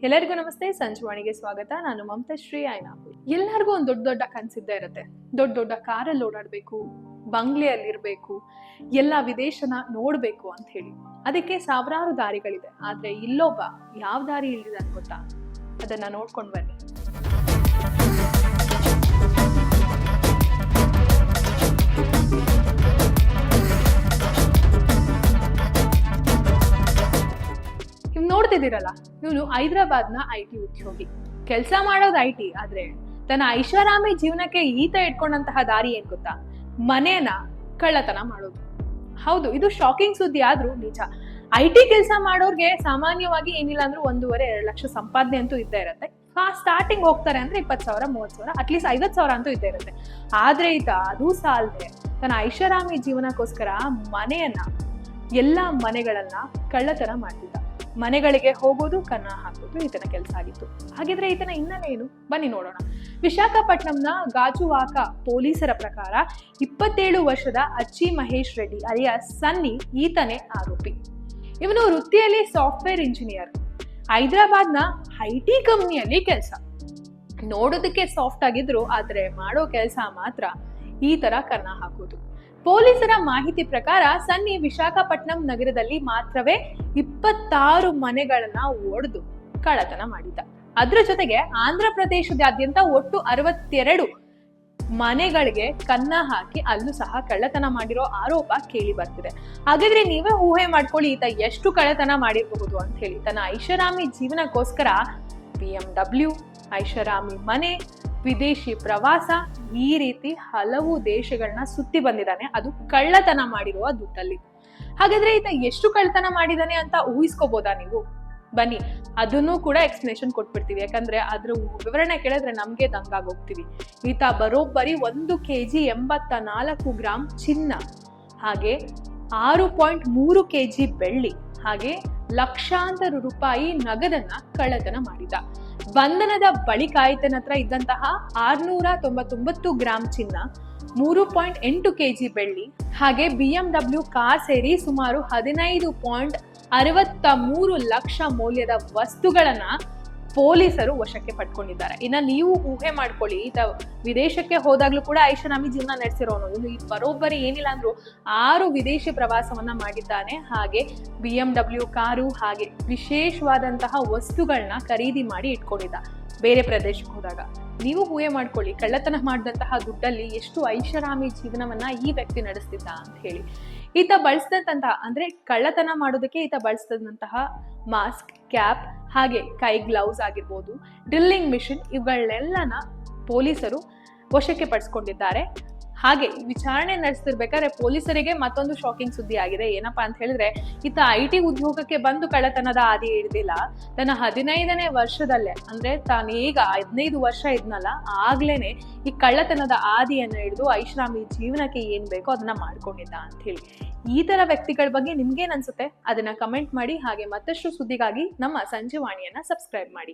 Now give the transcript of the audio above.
ಎಲ್ಲರಿಗೂ ನಮಸ್ತೆ. ಸಂಜುವಾಣಿಗೆ ಸ್ವಾಗತ. ನಾನು ಮಮತಾ ಶ್ರೀ ಐನಾಪುರ್. ಎಲ್ಲರಿಗೂ ಒಂದು ದೊಡ್ಡ ದೊಡ್ಡ ಕನಸಿದ್ದೇ ಇರುತ್ತೆ. ದೊಡ್ಡ ದೊಡ್ಡ ಕಾರಲ್ಲಿ ಓಡಾಡ್ಬೇಕು, ಬಂಗ್ಲೆಯಲ್ಲಿ ಇರ್ಬೇಕು, ಎಲ್ಲ ವಿದೇಶನ ನೋಡ್ಬೇಕು ಅಂತ ಹೇಳಿ. ಅದಕ್ಕೆ ಸಾವಿರಾರು ದಾರಿಗಳಿದೆ. ಆದ್ರೆ ಇಲ್ಲೊಬ್ಬ ಯಾವ ದಾರಿ ಇಳಿದ ಗೊತ್ತಾ? ಅದನ್ನ ನೋಡ್ಕೊಂಡ್ ಬನ್ನಿ. ನೋಡ್ತಿದ್ದೀರಲ್ಲ, ಇವನು ಹೈದರಾಬಾದ್ನ IT ಉದ್ಯೋಗಿ. ಕೆಲಸ ಮಾಡೋದು IT, ಆದ್ರೆ ತನ್ನ ಐಷಾರಾಮಿ ಜೀವನಕ್ಕೆ ಈತ ಇಟ್ಕೊಂಡಂತಹ ದಾರಿ ಏನ್ ಗೊತ್ತಾ? ಮನೇನ ಕಳ್ಳತನ ಮಾಡೋದು. ಹೌದು, ಇದು ಶಾಕಿಂಗ್ ಸುದ್ದಿ ಆದ್ರೂ ನಿಜ. IT ಕೆಲಸ ಮಾಡೋರ್ಗೆ ಸಾಮಾನ್ಯವಾಗಿ ಏನಿಲ್ಲ ಅಂದ್ರೂ 1.5-2 ಲಕ್ಷ ಸಂಪಾದನೆ ಅಂತೂ ಇದ್ದೇ ಇರುತ್ತೆ. ಸ್ಟಾರ್ಟಿಂಗ್ ಹೋಗ್ತಾರೆ ಅಂದ್ರೆ 20,000, 30,000, ಅಟ್ಲೀಸ್ಟ್ 50,000 ಅಂತೂ ಇದ್ದೇ ಇರುತ್ತೆ. ಆದ್ರೆ ಈತ ಅದು ಸಾಲದೆ ತನ್ನ ಐಷಾರಾಮಿ ಜೀವನಕ್ಕೋಸ್ಕರ ಎಲ್ಲ ಮನೆಗಳನ್ನ ಕಳ್ಳತನ ಮಾಡ್ತಿದ್ದ. ಮನೆಗಳಿಗೆ ಹೋಗೋದು, ಕನ್ನ ಹಾಕೋದು ಈತನ ಕೆಲಸ ಆಗಿತ್ತು. ಹಾಗಿದ್ರೆ ಈತನ ಹಿನ್ನೆಲೆ ಏನು? ಬನ್ನಿ ನೋಡೋಣ. ವಿಶಾಖಪಟ್ಟಣಂನ ಗಾಜುವಾಕ ಪೊಲೀಸರ ಪ್ರಕಾರ 27 ವರ್ಷದ ಅಚ್ಚಿ ಮಹೇಶ್ ರೆಡ್ಡಿ ಅಲಿಯಾಸ್ ಸನ್ನಿ ಈತನೇ ಆರೋಪಿ. ಇವನು ವೃತ್ತಿಯಲ್ಲಿ ಸಾಫ್ಟ್ವೇರ್ ಇಂಜಿನಿಯರ್. ಹೈದರಾಬಾದ್ನ IT ಕಂಪ್ನಿಯಲ್ಲಿ ಕೆಲಸ. ನೋಡೋದಕ್ಕೆ ಸಾಫ್ಟ್ ಆಗಿದ್ರು, ಆದ್ರೆ ಮಾಡೋ ಕೆಲಸ ಮಾತ್ರ ಈ ತರ ಕನ್ನ ಹಾಕೋದು. ಪೊಲೀಸರ ಮಾಹಿತಿ ಪ್ರಕಾರ ಸನ್ನಿ ವಿಶಾಖಪಟ್ಟಣಂ ನಗರದಲ್ಲಿ ಮಾತ್ರವೇ 26 ಮನೆಗಳನ್ನ ಒಡೆದು ಕಳ್ಳತನ ಮಾಡಿದ್ದ. ಅದ್ರ ಜೊತೆಗೆ ಆಂಧ್ರ ಪ್ರದೇಶದಾದ್ಯಂತ ಒಟ್ಟು 62 ಮನೆಗಳಿಗೆ ಕನ್ನ ಹಾಕಿ ಅಲ್ಲೂ ಸಹ ಕಳ್ಳತನ ಮಾಡಿರೋ ಆರೋಪ ಕೇಳಿ ಬರ್ತಿದೆ. ಹಾಗಾದ್ರೆ ನೀವೇ ಊಹೆ ಮಾಡ್ಕೊಳ್ಳಿ ಈತ ಎಷ್ಟು ಕಳ್ಳತನ ಮಾಡಿರಬಹುದು ಅಂತ ಹೇಳಿ. ತನ್ನ ಐಷಾರಾಮಿ ಜೀವನಕ್ಕೋಸ್ಕರ BMW, ಐಷಾರಾಮಿ ಮನೆ, ವಿದೇಶಿ ಪ್ರವಾಸ, ಈ ರೀತಿ ಹಲವು ದೇಶಗಳನ್ನ ಸುತ್ತಿ ಬಂದಿದ್ದಾನೆ, ಅದು ಕಳ್ಳತನ ಮಾಡಿರುವ ದುಡ್ಡಲ್ಲಿ. ಹಾಗಾದ್ರೆ ಈತ ಎಷ್ಟು ಕಳ್ಳತನ ಮಾಡಿದಾನೆ ಅಂತ ಊಹಿಸ್ಕೋಬೋದಾ ನೀವು? ಬನ್ನಿ, ಅದನ್ನು ಕೂಡ ಎಕ್ಸ್ಪ್ಲನೇಷನ್ ಕೊಟ್ಬಿಡ್ತೀವಿ. ಯಾಕಂದ್ರೆ ಅದ್ರ ವಿವರಣೆ ಕೇಳಿದ್ರೆ ನಮ್ಗೆ ದಂಗಾಗೋಗ್ತೀವಿ. ಈತ ಬರೋಬ್ಬರಿ 1 kg 84 ಗ್ರಾಂ ಚಿನ್ನ, ಹಾಗೆ 6.3 kg ಬೆಳ್ಳಿ, ಹಾಗೆ ಲಕ್ಷಾಂತರ ರೂಪಾಯಿ ನಗದನ್ನ ಕಳ್ಳತನ ಮಾಡಿದ. ಬಂಧನದ ಬಳಿಕ ಈತನ ಹತ್ರ ಇದ್ದಂತಹ 699 ಗ್ರಾಂ ಚಿನ್ನ, 3.8 kg ಬೆಳ್ಳಿ, ಹಾಗೆ BMW ಕಾರ್ ಸೇರಿ ಸುಮಾರು 15.63 ಲಕ್ಷ ಮೌಲ್ಯದ ವಸ್ತುಗಳನ್ನ ಪೊಲೀಸರು ವಶಕ್ಕೆ ಪಡ್ಕೊಂಡಿದ್ದಾರೆ. ಇನ್ನ ನೀವು ಊಹೆ ಮಾಡ್ಕೊಳ್ಳಿ, ಈತ ವಿದೇಶಕ್ಕೆ ಹೋದಾಗ್ಲೂ ಕೂಡ ಐಷಾರಾಮಿ ಜೀವನ ನಡೆಸಿರೋನು. ಇನ್ನು ಬರೋಬ್ಬರಿ ಏನಿಲ್ಲ ಅಂದ್ರೂ 6 ವಿದೇಶಿ ಪ್ರವಾಸವನ್ನ ಮಾಡಿದ್ದಾನೆ. ಹಾಗೆ BMW ಕಾರು, ಹಾಗೆ ವಿಶೇಷವಾದಂತಹ ವಸ್ತುಗಳನ್ನ ಖರೀದಿ ಮಾಡಿ ಇಟ್ಕೊಂಡಿದ್ದ ಬೇರೆ ಪ್ರದೇಶಕ್ಕೆ ಹೋದಾಗ. ನೀವು ಊಹೆ ಮಾಡ್ಕೊಳ್ಳಿ, ಕಳ್ಳತನ ಮಾಡಿದಂತಹ ದುಡ್ಡಲ್ಲಿ ಎಷ್ಟು ಐಷಾರಾಮಿ ಜೀವನವನ್ನ ಈ ವ್ಯಕ್ತಿ ನಡೆಸ್ತಿದ್ದ ಅಂತ ಹೇಳಿ. ಈತ ಬಳಸಿದಂತಹ, ಅಂದ್ರೆ ಕಳ್ಳತನ ಮಾಡೋದಕ್ಕೆ ಈತ ಬಳಸಿದಂತಹ ಮಾಸ್ಕ್, ಕ್ಯಾಪ್, ಹಾಗೆ ಕೈ ಗ್ಲೌಸ್ ಆಗಿರ್ಬೋದು, ಡ್ರಿಲ್ಲಿಂಗ್ ಮಿಷಿನ್, ಇವುಗಳನ್ನೆಲ್ಲನ ಪೊಲೀಸರು ವಶಕ್ಕೆ ಪಡಿಸ್ಕೊಂಡಿದ್ದಾರೆ. ಹಾಗೆ ವಿಚಾರಣೆ ನಡೆಸ್ತಿರ್ಬೇಕಾದ್ರೆ ಪೊಲೀಸರಿಗೆ ಮತ್ತೊಂದು ಶಾಕಿಂಗ್ ಸುದ್ದಿ ಆಗಿದೆ. ಏನಪ್ಪಾ ಅಂತ ಹೇಳಿದ್ರೆ, ಈತ IT ಉದ್ಯೋಗಕ್ಕೆ ಬಂದು ಕಳ್ಳತನದ ಹಾದಿ ಹಿಡಿದಿಲ್ಲ. ತನ್ನ 15ನೇ ವರ್ಷದಲ್ಲೇ, ಅಂದ್ರೆ ತಾನೀಗ 15 ವರ್ಷ ಇದ್ನಲ್ಲ, ಆಗ್ಲೇನೆ ಈ ಕಳ್ಳತನದ ಹಾದಿಯನ್ನ ಹಿಡಿದು ಐಷಾರಾಮಿ ಜೀವನಕ್ಕೆ ಏನ್ ಬೇಕೋ ಅದನ್ನ ಮಾಡ್ಕೊಂಡಿದ್ದ ಅಂತ ಹೇಳಿ. ಈ ತರ ವ್ಯಕ್ತಿಗಳ ಬಗ್ಗೆ ನಿಮ್ಗೇನ್ ಅನ್ಸುತ್ತೆ? ಅದನ್ನ ಕಮೆಂಟ್ ಮಾಡಿ. ಹಾಗೆ ಮತ್ತಷ್ಟು ಸುದ್ದಿಗಾಗಿ ನಮ್ಮ ಸಂಜೀವಾಣಿಯನ್ನ ಸಬ್ಸ್ಕ್ರೈಬ್ ಮಾಡಿ.